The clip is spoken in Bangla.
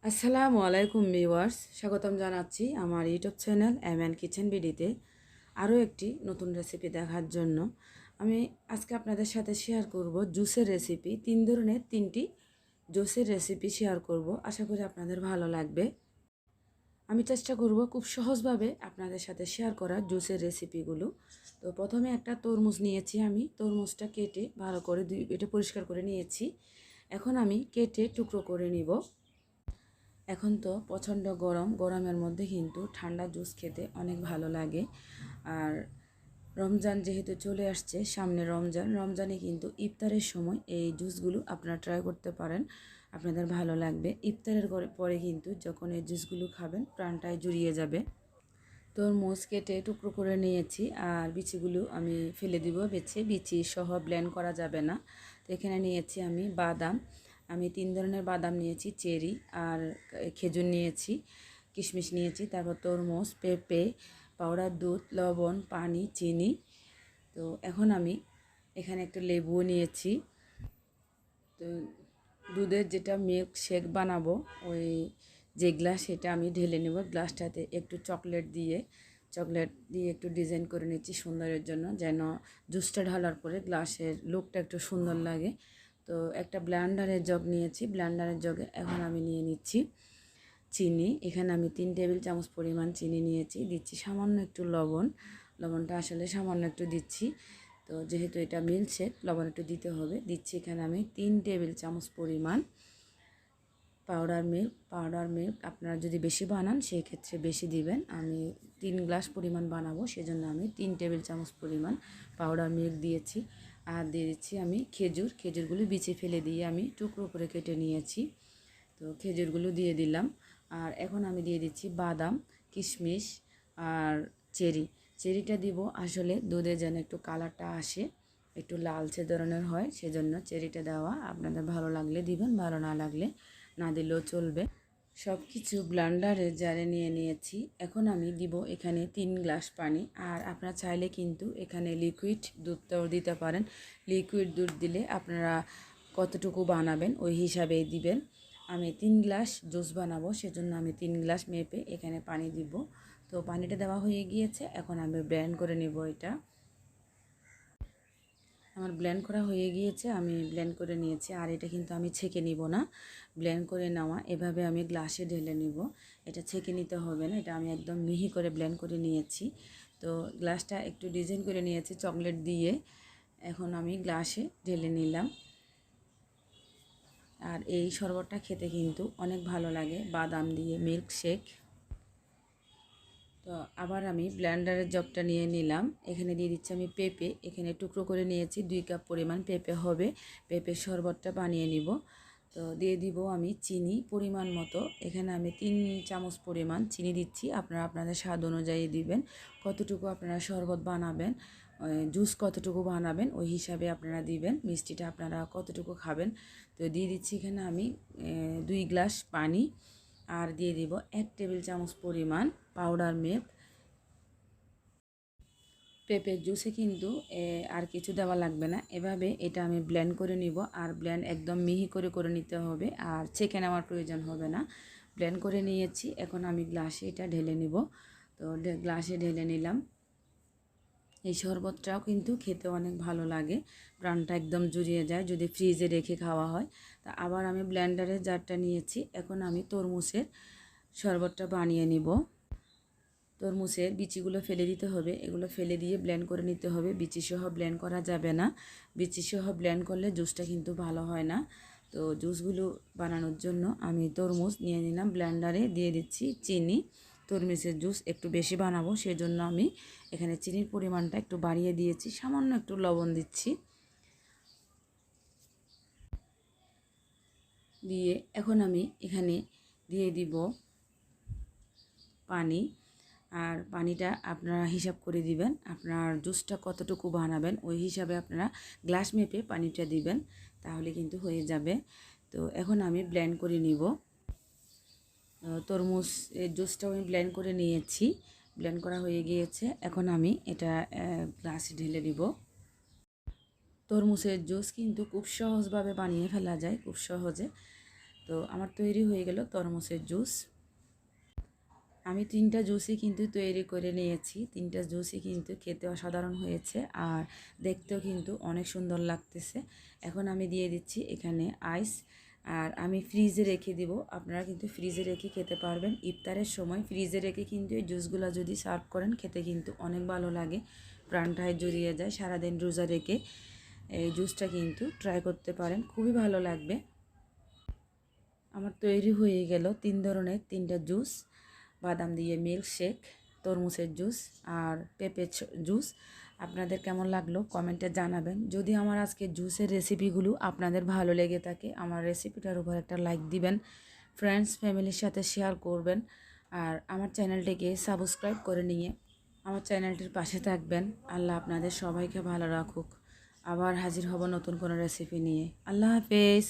আসসালামু আলাইকুম ভিউয়ার্স, স্বাগতম জানাচ্ছি আমার ইউটিউব চ্যানেল কিচেন বিডিতে আরও একটি নতুন রেসিপি দেখার জন্য। আমি আজকে আপনাদের সাথে শেয়ার করব জুসের রেসিপি। 3 ধরনের 3টি জুসের রেসিপি শেয়ার করব, আশা করি আপনাদের ভালো লাগবে। আমি চেষ্টা করব খুব সহজভাবে আপনাদের সাথে শেয়ার করার জুসের রেসিপিগুলো। তো প্রথমে একটা তরমুজ নিয়েছি, আমি তরমুজটা কেটে ভালো করে এটা পরিষ্কার করে নিয়েছি। এখন আমি কেটে টুকরো করে নিব। এখন তো প্রচণ্ড গরম, গরমের মধ্যে কিন্তু ঠান্ডা জুস খেতে অনেক ভালো লাগে। আর রমজান যেহেতু চলে আসছে, সামনে রমজানে কিন্তু ইফতারের সময় এই জুসগুলো আপনারা ট্রাই করতে পারেন, আপনাদের ভালো লাগবে। ইফতারের পরে কিন্তু যখন এই জুসগুলো খাবেন প্রাণটাই জুড়িয়ে যাবে। তরমুজ কেটে টুকরো করে নিয়েছি, আর বিচিগুলো আমি ফেলে দিব। বিচি সহ ব্লেন্ড করা যাবে না। তো এখানে নিয়েছি আমি বাদাম। আমি 3 ধরনের বাদাম নিয়েছি, চেরি আর খেজুর নিয়েছি, কিশমিশ নিয়েছি, তারপর তরমুজ, পেঁপে, পাউডার দুধ, লবণ, পানি, চিনি। তো এখন আমি এখানে একটা লেবুও নিয়েছি। তো দুধের যেটা মিল্ক শেক বানাবো, ওই যে গ্লাস, সেটা আমি ঢেলে নেব। গ্লাসটাতে একটু চকলেট দিয়ে একটু ডিজাইন করে নিচ্ছি সুন্দরের জন্য, যেন জুসটা ঢালার পরে গ্লাসের লুকটা একটু সুন্দর লাগে। তো একটা ব্লেন্ডারের জগ নিয়েছি, ব্লেন্ডারের জগে এখন আমি নিয়ে নিচ্ছি চিনি। এখানে আমি 3 টেবিল চামচ পরিমাণ চিনি নিয়েছি, দিচ্ছি সামান্য একটু লবণ। লবণটা আসলে সামান্য একটু দিচ্ছি, তো যেহেতু এটা মিল্ক শেক লবণ একটু দিতে হবে। দিচ্ছি এখানে আমি 3 টেবিল চামচ পরিমাণ পাউডার মিল্ক আপনারা যদি বেশি বানান সেই ক্ষেত্রে বেশি দিবেন। আমি 3 গ্লাস পরিমাণ বানাবো, সেজন্য আমি 3 টেবিল চামচ পরিমাণ পাউডার মিল্ক দিয়েছি। আর দিয়ে দিচ্ছি আমি খেজুরগুলো বিচে ফেলে দিয়ে আমি টুকরো করে কেটে নিয়েছি। তো খেজুরগুলো দিয়ে দিলাম। আর এখন আমি দিয়ে দিচ্ছি বাদাম, কিশমিশ আর চেরিটা দিব আসলে দুধে যেন একটু কালারটা আসে, একটু লালচে ধরনের হয়, সেজন্য চেরিটা দেওয়া। আপনাদের ভালো লাগলে দিবেন, ভালো না লাগলে না দিলেও চলবে। সব কিছু ব্লেন্ডারে জারে নিয়ে নিয়েছি। এখন আমি দিব এখানে 3 গ্লাস পানি। আর আপনারা চাইলে কিন্তু এখানে লিকুইড দুধটাও দিতে পারেন। লিকুইড দুধ দিলে আপনারা কতটুকু বানাবেন ওই হিসাবেই দিবেন। আমি 3 গ্লাস জুস বানাবো, সেজন্য আমি 3 গ্লাস মেপে এখানে পানি দিব। তো পানিটা দেওয়া হয়ে গিয়েছে, এখন আমি ব্লেন্ড করে নেব। এটা আমার ব্লেন্ড করা হয়ে গিয়েছে, আমি ব্লেন্ড করে নিয়েছি। আর এটা কিন্তু আমি ছেঁকে নিব না, ব্লেন্ড করে নেওয়া এভাবে আমি গ্লাসে ঢেলে নিব। এটা ছেঁকে নিতে হবে না, এটা আমি একদম মিহি করে ব্লেন্ড করে নিয়েছি। তো গ্লাসটা একটু ডিজাইন করে নিয়েছি চকলেট দিয়ে, এখন আমি গ্লাসে ঢেলে নিলাম। আর এই শরবতটা খেতে কিন্তু অনেক ভালো লাগে, বাদাম দিয়ে মিল্ক শেক। তো আবার আমি ব্লেন্ডারের জগটা নিয়ে নিলাম। এখানে দিয়ে দিচ্ছি আমি পেঁপে, এখানে টুকরো করে নিয়েছি 2 কাপ পরিমাণ পেঁপে হবে। পেঁপের শরবতটা বানিয়ে নিব। তো দিয়ে দিব আমি চিনি পরিমাণ মতো। এখানে আমি 3 চামচ পরিমাণ চিনি দিচ্ছি, আপনারা আপনাদের স্বাদ অনুযায়ী দিবেন। কতটুকু আপনারা শরবত বানাবেন, জুস কতটুকু বানাবেন ওই হিসাবে আপনারা দিবেন, মিষ্টিটা আপনারা কতটুকু খাবেন। তো দিয়ে দিচ্ছি এখানে আমি 2 গ্লাস পানি। আর দিয়ে দিব 1 টেবিল চামচ পরিমাণ পাউডার মিল্ক। পেঁপের জুসে কিন্তু আর কিছু দেওয়া লাগবে না, এভাবে এটা আমি ব্লেন্ড করে নিব। আর ব্লেন্ড একদম মিহি করে নিতে হবে, আর ছেঁকে নেওয়ার প্রয়োজন হবে না। ব্লেন্ড করে নিয়েছি, এখন আমি গ্লাসে এটা ঢেলে নিব। তো গ্লাসে ঢেলে নিলাম। এই শরবতটাও কিন্তু খেতে অনেক ভালো লাগে, প্রাণটা একদম জুড়িয়ে যায় যদি ফ্রিজে রেখে খাওয়া হয়। তা আবার আমি ব্লেন্ডারের জারটা নিয়েছি, এখন আমি তরমুজের শরবতটা বানিয়ে নিব। তরমুজের বিচিগুলো ফেলে দিতে হবে, এগুলো ফেলে দিয়ে ব্লেন্ড করে নিতে হবে। বিচি সহ ব্লেন্ড করা যাবে না, বিচি সহ ব্লেন্ড করলে জুসটা কিন্তু ভালো হয় না। তো জুসগুলো বানানোর জন্য আমি তরমুজ নিয়ে নিলাম, ব্লেন্ডারে দিয়ে দিচ্ছি চিনি। তরমুজের জুস একটু বেশি বানাবো, সেজন্য আমি এখানে চিনির পরিমাণটা একটু বাড়িয়ে দিয়েছি, সামান্য একটু লবণ দিচ্ছি। দিয়ে এখন আমি এখানে দিয়ে দিব পানি। আর পানিটা আপনারা হিসাব করে দিবেন, আপনার জুসটা কতটুকু বানাবেন ওই হিসাবে আপনারা গ্লাস মেপে পানিটা দিবেন, তাহলে কিন্তু হয়ে যাবে। তো এখন আমি ব্লেন্ড করে নিব। তরমুজ জুসটাও আমি ব্লেন্ড করে নিয়েছি, ব্লেন্ড করা হয়ে গিয়েছে। এখন আমি এটা গ্লাসে ঢেলে দিব। তরমুজের জুস কিন্তু খুব সহজভাবে বানিয়ে ফেলা যায়, খুব সহজে। তো আমার তৈরি হয়ে গেল তরমুজের জুস। আমি 3টা জুসই কিন্তু তৈরি করে নিয়েছি। 3টা জুসই কিন্তু খেতে অসাধারণ হয়েছে আর দেখতেও কিন্তু অনেক সুন্দর লাগতেছে। এখন আমি দিয়ে দিচ্ছি এখানে আইস, আর আমি ফ্রিজে রেখে দিব। আপনারা কিন্তু ফ্রিজে রেখে খেতে পারবেন। ইফতারের সময় ফ্রিজে রেখে কিন্তু এই জুসগুলো যদি সার্ভ করেন খেতে কিন্তু অনেক ভালো লাগে, প্রাণটায় জড়িয়ে যায়। সারাদিন রোজা রেখে এই জুসটা কিন্তু ট্রাই করতে পারেন, খুবই ভালো লাগবে। আমার তৈরি হয়ে গেল 3 ধরনের 3টা জুস, বাদাম দিয়ে মিল্কশেক, তরমুজের জুস আর পেঁপে জুস। আপনাদের কেমন লাগলো কমেন্টে জানাবেন। যদি আমার আজকে জুসের রেসিপিগুলো আপনাদের ভালো লেগে থাকে, আমার রেসিপিটার উপর একটা লাইক দিবেন, ফ্রেন্ডস ফ্যামিলির সাথে শেয়ার করবেন, আর আমার চ্যানেলটিকে সাবস্ক্রাইব করে নিয়ে আমার চ্যানেলটির পাশে থাকবেন। আল্লাহ আপনাদের সবাইকে ভালো রাখুক। আবার হাজির হব নতুন কোনো রেসিপি নিয়ে। আল্লাহ হাফেজ।